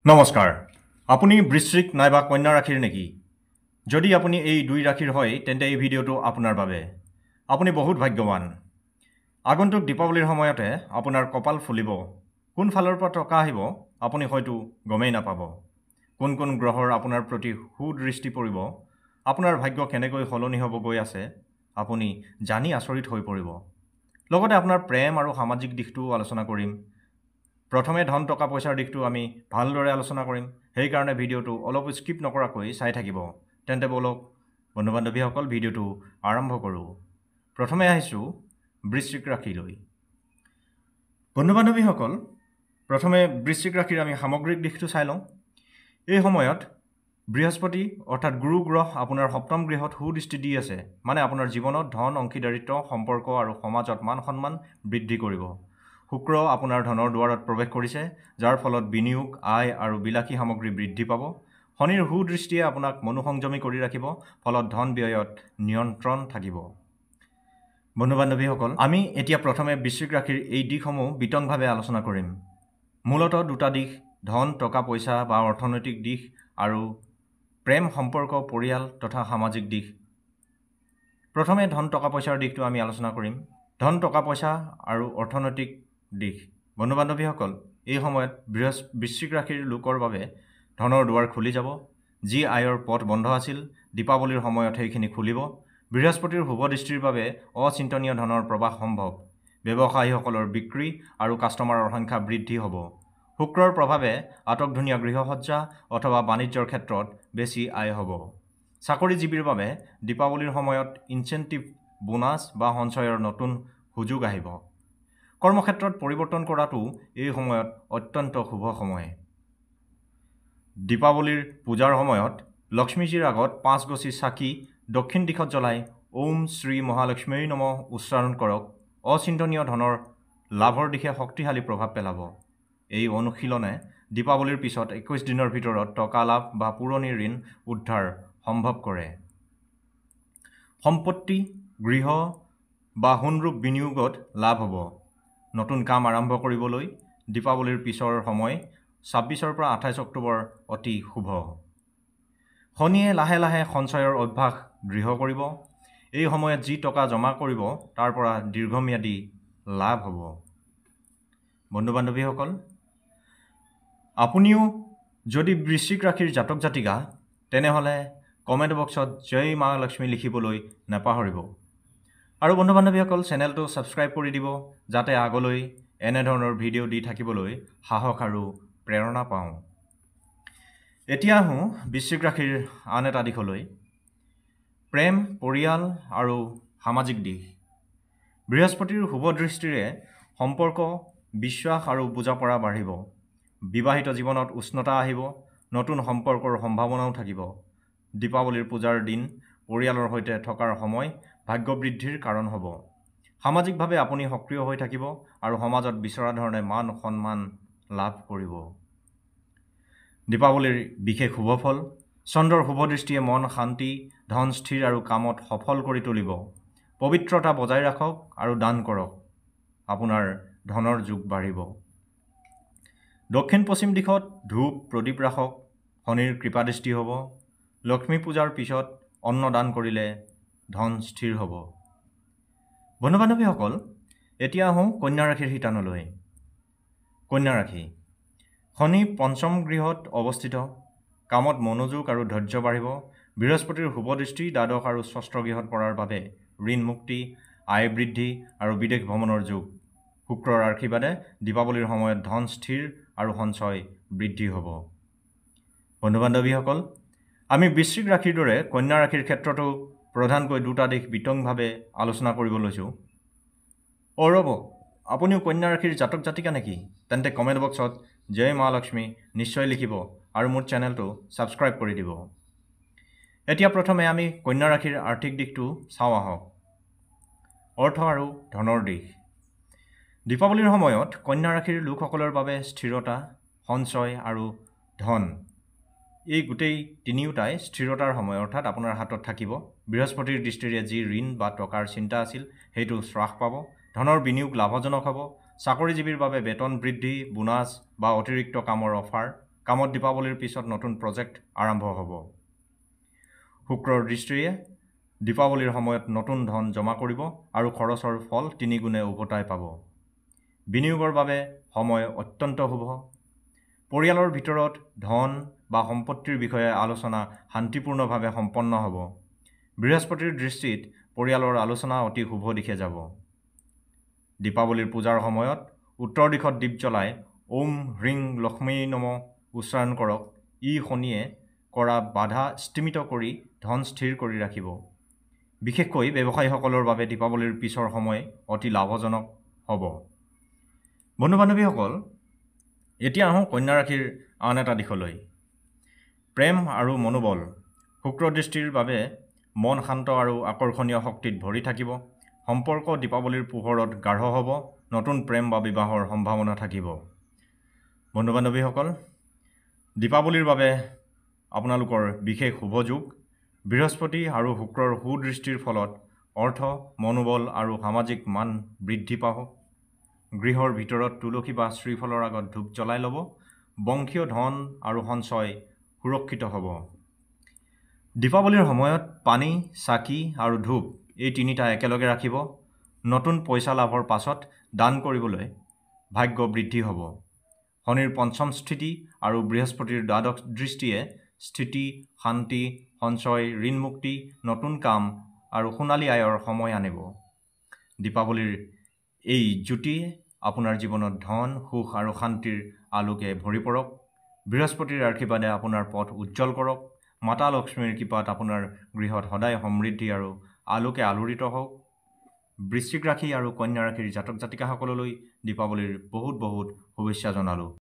নমস্কাৰ আপুনি বৃশ্চিক নাইবা কন্যা ৰাশিৰ নেকি যদি আপুনি এই দুই ৰাশিৰ হয় তেন্তে এই ভিডিঅ'টো আপোনাৰ বাবে আপুনি বহুত ভাগ্যৱান আগন্তুক দীপাৱলীৰ সময়তে আপোনাৰ কপাল ফুলিব কোন ফালৰ পৰা টকা আহিব আপুনি হয়তো গমেই নাপাব কোন কোন গ্ৰহৰ আপোনাৰ প্ৰতি সুদৃষ্টি পৰিব আপোনাৰ ভাগ্য কেনেকৈ সলনি হ'ব গৈ আছে আপুনি জানি আচৰিত হৈ পৰিব লগতে আপোনাৰ প্ৰেম আৰু সামাজিক দিশটোও আলোচনা কৰিম প্ৰথমে ধন টকা পইচাৰ দিশটো আমি ভালদৰে আলোচনা কৰিম সেইকাৰণে ভিডিঅ'টো অলপ স্কিপ নকৰাকৈ চাই থাকিব তেন্তে বলক বন্ধু বান্ধৱীসকল ভিডিঅ'টো আৰম্ভ কৰোঁ প্ৰথমে আহিছোঁ বৃশ্চিক ৰাশিলৈ বন্ধু বান্ধৱীসকল প্ৰথমে বৃশ্চিক ৰাশিৰ আমি সামগ্ৰিক দিশটো চাই লওঁ এই সময়ত বৃহস্পতি অৰ্থাৎ গুৰু গ্ৰহ আপোনাৰ সপ্তম গৃহত সুদৃষ্টি দি আছে মানে আপোনাৰ জীৱনত ধন অংশীদাৰিত্ব সম্পৰ্ক আৰু সমাজত মান সন্মান বৃদ্ধি কৰিব শুক্ৰ আপোনাৰ ধনৰ দুৱাৰত প্ৰৱেশ কৰিছে যাৰ ফলত বিনিয়োগ আয় আৰু বিলাসী সামগ্ৰী বৃদ্ধি পাব শনিৰ সুদৃষ্টিয়ে আপোনাক মনোসংযমী কৰি ৰাখিব ফলত ধন ব্যয়ত নিয়ন্ত্ৰণ থাকিব বন্ধু বান্ধৱীসকল আমি এতিয়া প্ৰথমে বৃশ্চিক ৰাশিৰ এই দিশসমূহ বিতংভাৱে আলোচনা কৰিম মূলতঃ দুটা দিশ ধন টকা পইচা বা অৰ্থনৈতিক দিশ আৰু প্ৰেম সম্পৰ্ক পৰিয়াল তথা সামাজিক দিশ প্ৰথমে ধন টকা পইচাৰ দিশটো আমি আলোচনা কৰিম ধন টকা পইচা আৰু অৰ্থনৈতিক দিশ বন্ধু বান্ধৱীসকল এই সময়ত বৃশ্চিক ৰাশিৰ লোকৰ বাবে ধনৰ দুৱাৰ খুলি যাব যি আয়ৰ পথ বন্ধ আছিল দীপাৱলীৰ সময়ত সেইখিনি খুলিব বৃহস্পতিৰ শুভ দৃষ্টিৰ বাবে অচিন্তনীয় ধনৰ প্ৰৱাহ সম্ভৱ ব্যৱসায়ীসকলৰ বিক্ৰী আৰু কাষ্টমাৰৰ সংখ্যা বৃদ্ধি হ'ব শুক্ৰৰ প্ৰভাৱে আটকধুনীয়া গৃহসজ্জা অথবা বাণিজ্যৰ ক্ষেত্ৰত বেছি আয় হ'ব চাকৰিজীৱীৰ বাবে দীপাৱলীৰ সময়ত ইনচেণ্টিভ বোনাছ বা সঞ্চয়ৰ নতুন সুযোগ আহিব কৰ্মক্ষেত্ৰত পৰিৱৰ্তন কৰাটো এই সময়ত অত্যন্ত শুভ সময় দীপাৱলীৰ পূজাৰ সময়ত লক্ষ্মীজীৰ আগত 5 গছি চাকি দক্ষিণ দিশত জ্বলাই ওম শ্ৰী মহালক্ষ্মী নমঃ উচ্চাৰণ কৰক অচিন্তনীয় ধনৰ লাভৰ দিশে শক্তিশালী প্ৰভাৱ পেলাব এই অনুশীলনে দীপাৱলীৰ পিছত 21 দিনৰ ভিতৰত টকা লাভ বা পুৰণি ঋণ উদ্ধাৰ সম্ভৱ কৰে সম্পত্তি গৃহ বা সোণৰূপ বিনিয়োগত লাভ হ'ব নতুন কাম আৰম্ভ কৰিবলৈ দীপাৱলীৰ পিছৰ সময় 26 পৰা 28 অক্টোবৰ অতি শুভ শনিয়ে লাহে লাহে সঞ্চয়ৰ অভ্যাস দৃঢ় কৰিব এই সময়ত যি টকা জমা কৰিব তাৰ পৰা দীৰ্ঘম্যাদী লাভ হ'ব বন্ধু বান্ধৱীসকল আপুনিও যদি বৃশ্চিক ৰাশিৰ জাতক জাতিকা তেনেহ'লে কমেণ্ট বক্সত জয় মা লক্ষ্মী লিখিবলৈ নাপাহৰিব আৰু বন্ধু বান্ধৱীসকল চেনেলটো ছাবস্ক্ৰাইব কৰি দিব যাতে আগলৈ এনেধৰণৰ ভিডিঅ' দি থাকিবলৈ সাহস আৰু প্ৰেৰণা পাওঁ এতিয়া আহোঁ বৃশ্চিক ৰাশিৰ আন এটা দিশলৈ প্ৰেম পৰিয়াল আৰু সামাজিক দিশ বৃহস্পতিৰ শুভ দৃষ্টিৰে সম্পৰ্ক বিশ্বাস আৰু বুজাপৰা বাঢ়িব বিবাহিত জীৱনত উষ্ণতা আহিব নতুন সম্পৰ্কৰ সম্ভাৱনাও থাকিব দীপাৱলীৰ পূজাৰ দিন পৰিয়ালৰ সৈতে থকাৰ সময় ভাগ্য বৃদ্ধিৰ কাৰণ হ'ব সামাজিকভাৱে আপুনি সক্ৰিয় হৈ থাকিব আৰু সমাজত বিচৰা ধৰণে মান সন্মান লাভ কৰিব দীপাৱলীৰ বিশেষ শুভফল চন্দ্ৰৰ শুভ দৃষ্টিয়ে মন শান্তি ধন স্থিৰ আৰু কামত সফল কৰি তুলিব পবিত্ৰতা বজাই ৰাখক আৰু দান কৰক আপোনাৰ ধনৰ যোগ বাঢ়িব দক্ষিণ পশ্চিম দিশত ধূপ প্ৰদীপ ৰাখক শনিৰ কৃপাদৃষ্টি হ'ব লক্ষ্মী পূজাৰ পিছত অন্ন দান কৰিলে ধন স্থিৰ হ'ব বন্ধু বান্ধৱীসকল এতিয়া আহোঁ কন্যা ৰাশিৰ শিতানলৈ কন্যা ৰাশি শনি পঞ্চম গৃহত অৱস্থিত কামত মনোযোগ আৰু ধৈৰ্য বাঢ়িব বৃহস্পতিৰ শুভ দৃষ্টি দ্বাদশ আৰু ষষ্ঠ গৃহত পৰাৰ বাবে ঋণ মুক্তি আয় বৃদ্ধি আৰু বিদেশ ভ্ৰমণৰ যোগ শুক্ৰৰ আশীৰ্বাদে দীপাৱলীৰ সময়ত ধন স্থিৰ আৰু সঞ্চয় বৃদ্ধি হ'ব বন্ধু বান্ধৱীসকল আমি বৃশ্চিক ৰাশিৰ দৰে কন্যা ৰাশিৰ ক্ষেত্ৰতো প্ৰধানকৈ দুটা দিশ বিতংভাৱে আলোচনা কৰিব লৈছোঁ ৰ'ব আপুনিও কন্যা ৰাশিৰ জাতক জাতিকা নেকি তেন্তে কমেণ্ট বক্সত জয় মা লক্ষ্মী নিশ্চয় লিখিব আৰু মোৰ চেনেলটো ছাবস্ক্ৰাইব কৰি দিব এতিয়া প্ৰথমে আমি কন্যা ৰাশিৰ আৰ্থিক দিশটো চাওঁ আহক অৰ্থ আৰু ধনৰ দিশ দীপাৱলীৰ সময়ত কন্যা ৰাশিৰ লোকসকলৰ বাবে স্থিৰতা সঞ্চয় আৰু ধন এই গোটেই তিনিওটাই স্থিৰতাৰ সময় অৰ্থাৎ আপোনাৰ হাতত থাকিব বৃহস্পতিৰ দৃষ্টিৰে যি ঋণ বা টকাৰ চিন্তা আছিল সেইটো হ্ৰাস পাব ধনৰ বিনিয়োগ লাভজনক হ'ব চাকৰিজীৱীৰ বাবে বেতন বৃদ্ধি বোনাছ বা অতিৰিক্ত কামৰ অফাৰ কামত দীপাৱলীৰ পিছত নতুন প্ৰজেক্ট আৰম্ভ হ'ব। শুক্ৰৰ দৃষ্টিয়ে দীপাৱলীৰ সময়ত নতুন ধন জমা কৰিব আৰু খৰচৰ ফল 3 গুণে উভতাই পাব। বিনিয়োগৰ বাবে সময় অত্যন্ত শুভ। পৰিয়ালৰ ভিতৰত ধন বা সম্পত্তিৰ বিষয়ে আলোচনা শান্তিপূৰ্ণভাৱে সম্পন্ন হ'ব। বৃহস্পতিৰ দৃষ্টিত পৰিয়ালৰ আলোচনা অতি শুভ দিশে যাব। দীপাৱলীৰ পূজাৰ সময়ত উত্তৰ দিশত দীপ জ্বলাই ওম হ্ৰিং লক্ষ্মী নম উচ্চাৰণ কৰক। ই শনিয়ে কৰা বাধা স্তিমিত কৰি ধন স্থিৰ কৰি ৰাখিব। বিশেষকৈ ব্যৱসায়ীসকলৰ বাবে দীপাৱলীৰ পিছৰ সময় অতি লাভজনক হ'ব। বন্ধু বান্ধৱীসকল, এতিয়া আহোঁ কন্যা ৰাশিৰ আন এটা দিশলৈ। প্ৰেম আৰু মনোবল। শুক্ৰ দৃষ্টিৰ বাবে মন শান্ত আৰু আকৰ্ষণীয় শক্তিত ভৰি থাকিব। সম্পৰ্ক দীপাৱলীৰ পোহৰত গাঢ় হ'ব। নতুন প্ৰেম বা বিবাহৰ সম্ভাৱনা থাকিব। বন্ধু বান্ধৱীসকল, দীপাৱলীৰ বাবে আপোনালোকৰ বিশেষ শুভ যোগ। বৃহস্পতি আৰু শুক্ৰৰ সুদৃষ্টিৰ ফলত অৰ্থ, মনোবল আৰু সামাজিক মান বৃদ্ধি পাব। গৃহৰ ভিতৰত তুলসী বা শ্ৰীফলৰ আগত ধূপ জ্বলাই ল'ব। বংশীয় ধন আৰু সঞ্চয় সুৰক্ষিত হ'ব। দীপাৱলীৰ সময়ত পানী, চাকি আৰু ধূপ এই তিনিটা একেলগে ৰাখিব। নতুন পইচা লাভৰ পাছত দান কৰিবলৈ ভাগ্য বৃদ্ধি হ'ব। শনিৰ পঞ্চম স্থিতি আৰু বৃহস্পতিৰ দ্বাদশ দৃষ্টিয়ে স্থিতি, শান্তি, সঞ্চয়, ঋণমুক্তি, নতুন কাম আৰু সোণালী আয়ৰ সময় আনিব। দীপাৱলীৰ এই জ্যোতিয়ে আপোনাৰ জীৱনত ধন, সুখ আৰু শান্তিৰ আলোকে ভৰি পৰক। বৃহস্পতিৰ আশীৰ্বাদে আপোনাৰ পথ উজ্জ্বল কৰক। মাতা লক্ষ্মীৰ কৃপাত আপোনাৰ গৃহত সদায় সমৃদ্ধি আৰু আলোকে আলোড়িত হওক। বৃশ্চিক ৰাশি আৰু কন্যা ৰাশিৰ জাতক জাতিকাসকললৈ দীপাৱলীৰ বহুত শুভেচ্ছা জনালোঁ।